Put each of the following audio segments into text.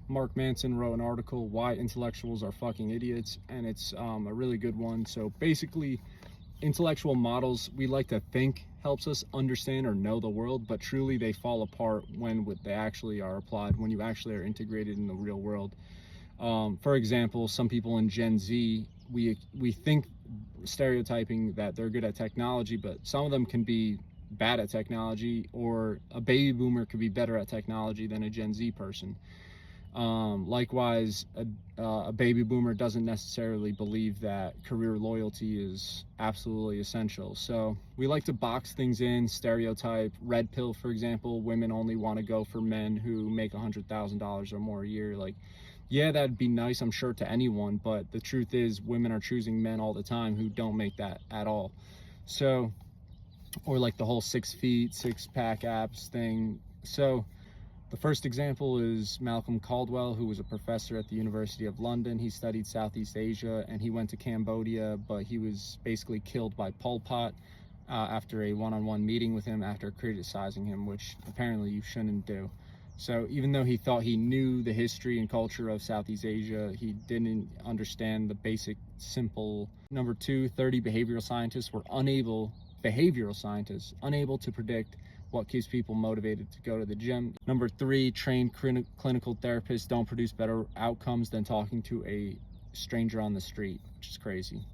Mark Manson wrote an article, Why Intellectuals Are Fucking Idiots, and it's a really good one. So basically, intellectual models, we like to think helps us understand or know the world, but truly they fall apart when they actually are applied, when you actually are integrated in the real world. For example, some people in Gen Z, we think, stereotyping, that they're good at technology, but some of them can be bad at technology, or a baby boomer could be better at technology than a Gen Z person. Likewise, a baby boomer doesn't necessarily believe that career loyalty is absolutely essential. So we like to box things in, stereotype. Red pill, for example, women only want to go for men who make $100,000 or more a year. Like, yeah, that'd be nice, I'm sure, to anyone, but the truth is women are choosing men all the time who don't make that at all. So, or like the whole 6 feet, 6-pack abs thing. So the first example is Malcolm Caldwell, who was a professor at the University of London. He studied Southeast Asia, and he went to Cambodia, but he was basically killed by Pol Pot after a one-on-one meeting with him after criticizing him, which apparently you shouldn't do. So even though he thought he knew the history and culture of Southeast Asia, he didn't understand the basic, simple. Number 2, 30 behavioral scientists were unable to predict what keeps people motivated to go to the gym. Number 3, trained clinical therapists don't produce better outcomes than talking to a stranger on the street, which is crazy.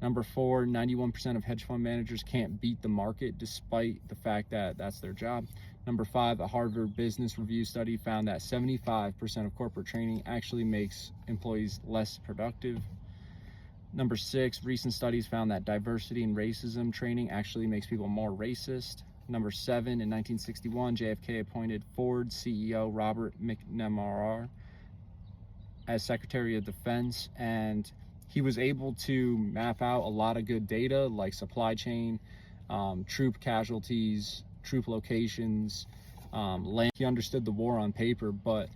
Number 4, 91% of hedge fund managers can't beat the market despite the fact that that's their job. Number 5, a Harvard Business Review study found that 75% of corporate training actually makes employees less productive. Number 6, recent studies found that diversity and racism training actually makes people more racist. Number 7, in 1961, JFK appointed Ford CEO Robert McNamara as Secretary of Defense, and he was able to map out a lot of good data like supply chain, troop casualties, troop locations, land. He understood the war on paper, but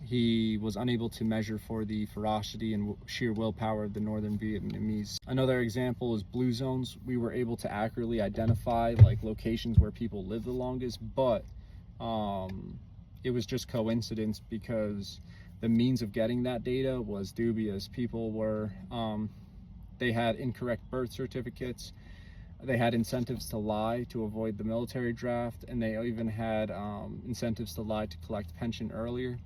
he was unable to measure for the ferocity and sheer willpower of the northern Vietnamese. Another example is blue zones. We were able to accurately identify like locations where people live the longest, but it was just coincidence because the means of getting that data was dubious. People were, they had incorrect birth certificates, they had incentives to lie to avoid the military draft, and they even had incentives to lie to collect pension earlier.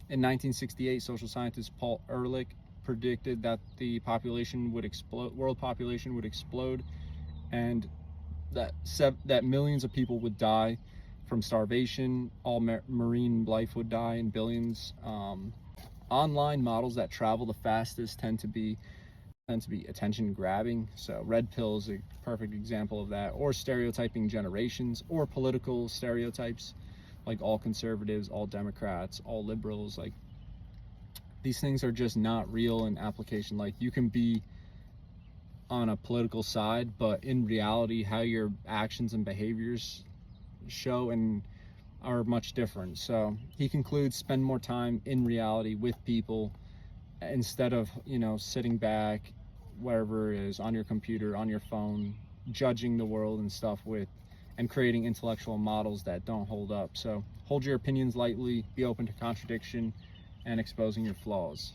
In 1968, social scientist Paul Ehrlich predicted that the population would explode, world population would explode, and that millions of people would die from starvation, all marine life would die, and billions. Online models that travel the fastest tend to be attention grabbing. So red pill is a perfect example of that, or stereotyping generations, or political stereotypes like all conservatives, all Democrats, all liberals. Like, these things are just not real in application. Like, you can be on a political side, but in reality how your actions and behaviors show and are much different. So he concludes, spend more time in reality with people instead of, sitting back wherever it is, on your computer, on your phone, judging the world and stuff and creating intellectual models that don't hold up. So hold your opinions lightly, be open to contradiction, and exposing your flaws.